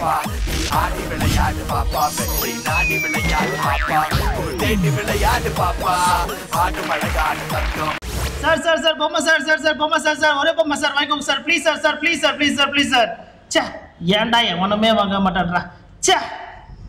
பாப்பா நீ ஆடி விளையாடு பாப்பா வெற்றி நாடி விளையாடு பாப்பா தேடி விளையாடு பாப்பா ஆடு மழகாடு தங்கம் sir Bomma sir Bomma sir ஒரே பொம்மா சார் வாங்கிக்கோங்க sir please sir please sir ச்சே ஏன்டா எவனுமே வாங்க மாட்டான்டா ச்சே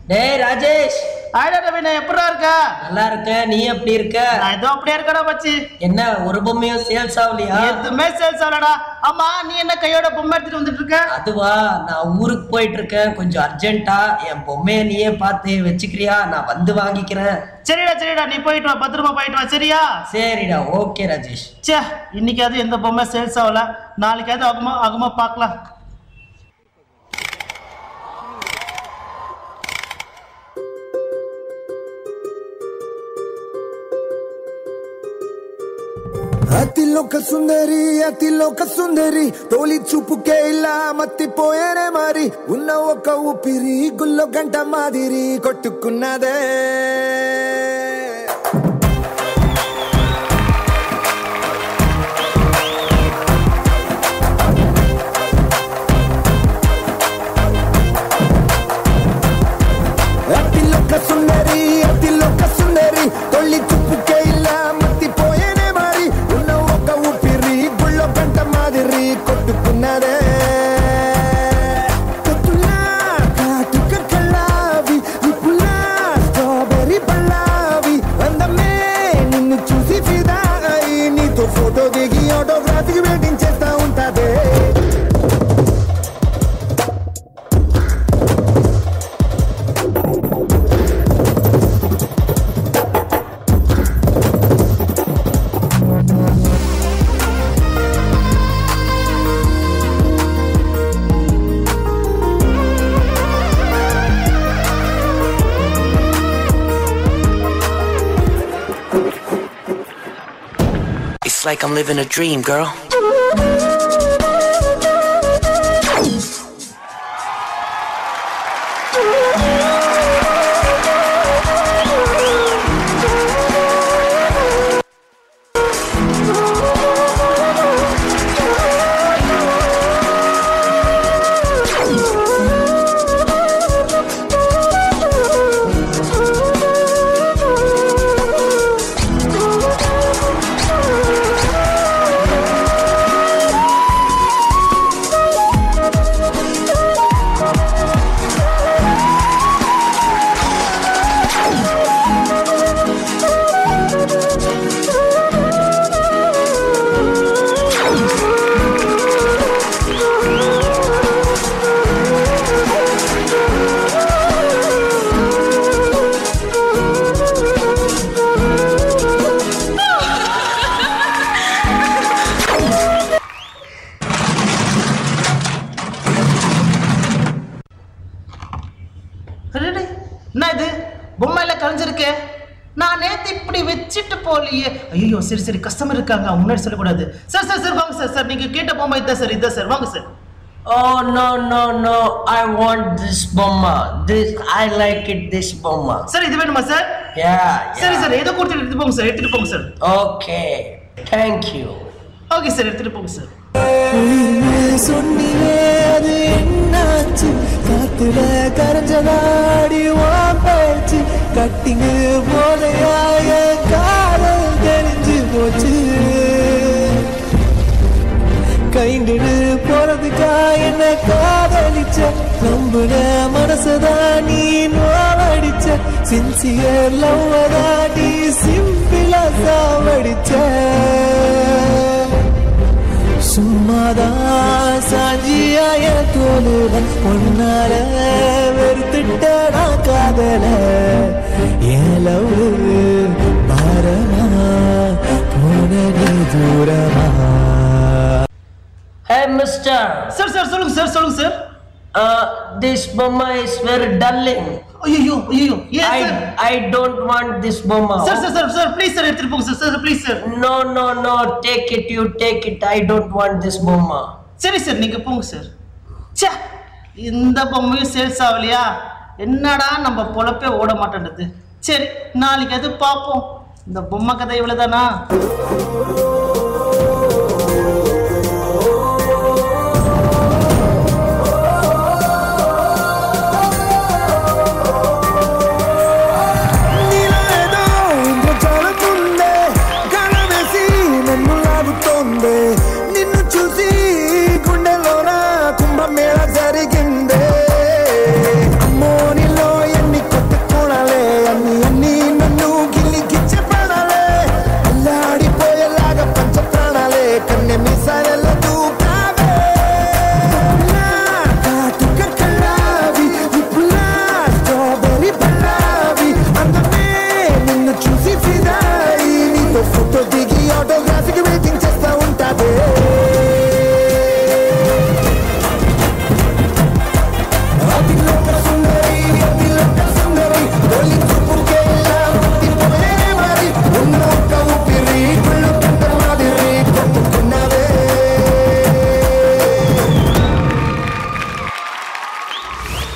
டேய் ராஜேஷ் ஆடா ரவினா எப்படிடா இருக்க நல்லா இருக்க நீ எப்படி இருக்க நான் ஏதோ அப்படியே இருக்கடா மச்சி என்ன ஒரு பொம்மையும் சேல்ஸ் ஆகலையா எதுவுமே சேல்ஸ் ஆகலடா ஆமா நீ என்ன கையோட பொம்மை எடுத்துட்டு வந்துட்டு இருக்க அதுவா நான் ஊருக்கு போயிட்டு இருக்கேன் கொஞ்சம் அர்ஜென்ட்டா என் பொம்மைய நீயே பார்த்து வச்சுக்கிறியா நான் வந்து வாங்கிக்கிறேன் சரிடா நீ போயிட்டு வா பத்திரமா போயிட்டு வா சரியா சரிடா ஓகே ராஜேஷ் ச்சே இன்னைக்காவது எந்த பொம்மை சேல்ஸ் ஆகல நாளைக்காவது ஆகுமா பார்க்கலாம் అతిలోక సుందరి తోలి చూపుకే ఇలా మత్తిపోయేనే మరి ఉన్న ఒక ఊపిరి గుల్లో గంట మాదిరి కొట్టుకున్నదే అతిలోక సుందరి తోలి చూపుకే ఇలా మత్తిపోయేనే మరి ఉన్న ఒక ఊపిరి గుల్లో గంట మాదిరి కొట్టుకున్నదే కత్తులా కాటుక కళ్ళావి విపులా స్ట్రాబెర్రీ పళ్ళావి అందమే నిన్ను చూసి ఫిదా అయి నీతో ఫోటో దిగి ఆటోగ్రాఫీకి వెయిటింగ్ చేస్తా ఉంటాదే It's like I'm living a dream, girl. பொம்மையில கலைஞ்சிருக்கே நான் நேத்து இப்படி வச்சிட்டு போலியே ஐயோ சரி கஸ்டமர் இருக்காங்க முன்னாடி சொல்லக்கூடாது சார் வாங்க சார் நீங்க கேட்ட பொம்மை இதான் சார் வாங்க sir Oh no I want this bomba I like it this bomba sir இது வேணுமா சார் yeah சரி சார் ஏதோ கொடுத்துட்டு எடுத்துட்டு போங்க sir okay thank you okay sir எடுத்துட்டு போங்க சார் சொன்னிலே அது என்னாச்சு காத்துல கரஞ்சலாடி வாப்பேச்சு கட்டிங்கு போதையாக காலம் தெரிஞ்சு போச்சு கைண்டிடு போறதுக்கா என்ன காதலிச்ச நம்புன மனசதான் நீ நோவடிச்ச சின்சியர் லவ்வதான் நீ சிம்பிளா சாவடிச்ச சும்மாதான் சாஞ்சியாய தோலுடன் பொன்னால வெறுத்துட்டா காதல ஏலவு பாரமா போன நீ தூரமா hey mister சார் சொல்லுங்க sir this bomba is very dulling ஐயோ I don't want this bomba sir please sir எடுத்துட்டு போங்க sir please sir no take it I don't want this bomba சரி சார் நீங்க போங்க சார் ச்சே இந்த பொம்மையும் சேல்ஸ் ஆகலையா என்னடா நம்ம பொழப்பே ஓட மாட்டேன்றது சரி நாளைக்கு அது பார்ப்போம் இந்த பொம்மை கதை இவ்வளவுதானா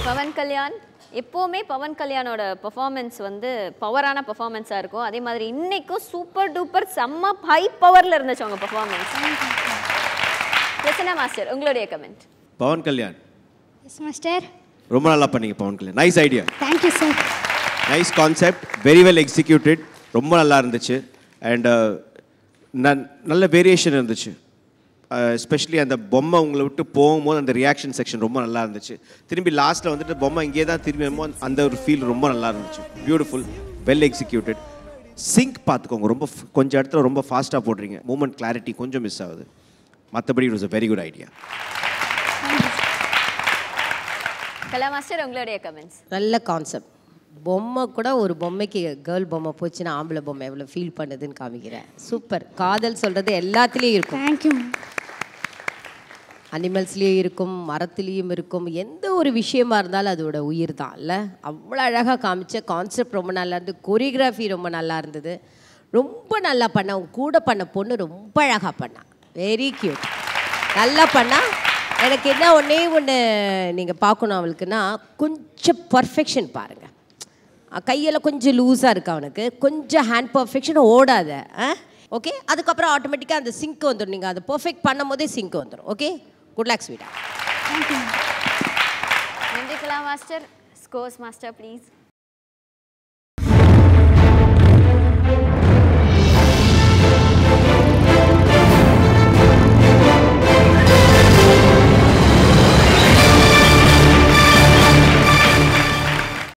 பவன் கல்யாண். எப்போவுமே பவன் கல்யாணோட பெர்ஃபார்மன்ஸ் வந்து பவரான பெர்ஃபார்மன்ஸாக இருக்கும். அதே மாதிரி இன்னைக்கும் சூப்பர் டூப்பர் செம்ம ஹை பவரில் இருந்துச்சு அவங்க பெர்ஃபார்மன்ஸ். பிரசன்னா மாஸ்டர், உங்களுடைய comment. Pawan Kalyan. Yes master. ரொம்ப நல்லா பண்ணீங்க Pawan Kalyan. Nice idea. Thank you sir. Nice concept, very well executed. ரொம்ப நல்லா இருந்துச்சு. அண்ட் நல்ல வேரியேஷன் இருந்துச்சு. எஸ்பெஷலி அந்த பொம்மை உங்களை விட்டு போகும்போது அந்த ரியாக்ஷன் செக்ஷன் ரொம்ப நல்லா இருந்துச்சு. திரும்பி லாஸ்ட்டில் வந்துட்டு பொம்மை இங்கே தான் திரும்பி அந்த ஒரு ஃபீல் ரொம்ப நல்லா இருந்துச்சு. Beautiful, well executed. சிங்க் பார்த்துக்கோங்க, ரொம்ப கொஞ்சம் இடத்துல ரொம்ப ஃபாஸ்ட்டாக போடுறீங்க. மூமெண்ட் கிளாரிட்டி கொஞ்சம் மிஸ் ஆகுது. மற்றபடி it was a very good idea. Kala master, உங்களுடைய கமெண்ட்ஸ். நல்ல கான்செப்ட். பொம்மை கூட ஒரு பொம்மைக்கு கேர்ள் பொம்மை போச்சுன்னா ஆம்பளை பொம்மை எவ்வளோ ஃபீல் பண்ணுதுன்னு காமிக்கிறேன். சூப்பர். காதல் சொல்கிறது எல்லாத்துலேயும் இருக்கும். தேங்க்யூ. அனிமல்ஸ்லேயும் இருக்கும், மரத்துலேயும் இருக்கும். எந்த ஒரு விஷயமா இருந்தாலும் அதோட உயிர் தான் இல்லை. அவ்வளோ அழகாக காமிச்ச கான்செப்ட் ரொம்ப நல்லா இருந்தது. கொரியோகிராஃபி ரொம்ப நல்லா இருந்தது. ரொம்ப நல்லா பண்ண. அவங்க கூட பண்ண பொண்ணு ரொம்ப அழகாக பண்ணா. Very cute. நல்லா பண்ணா. எனக்கு என்ன ஒன்று நீங்கள் பார்க்கணும் அவளுக்குன்னா, கொஞ்சம் பர்ஃபெக்ஷன் பாருங்கள். கையெல்லாம் கொஞ்சம் லூஸாக இருக்கு அவனுக்கு. கொஞ்சம் ஹேண்ட் பர்ஃபெக்ஷன் ஓடாத. ஓகே, அதுக்கப்புறம் ஆட்டோமேட்டிக்காக அந்த சிங்க் வந்துடும். நீங்கள் அதை பர்ஃபெக்ட் பண்ணும் போதே சிங்க் வந்துடும். ஓகே, குட் லக் ஸ்வீட்டா. நன்றி கலா மாஸ்டர். Scores master please.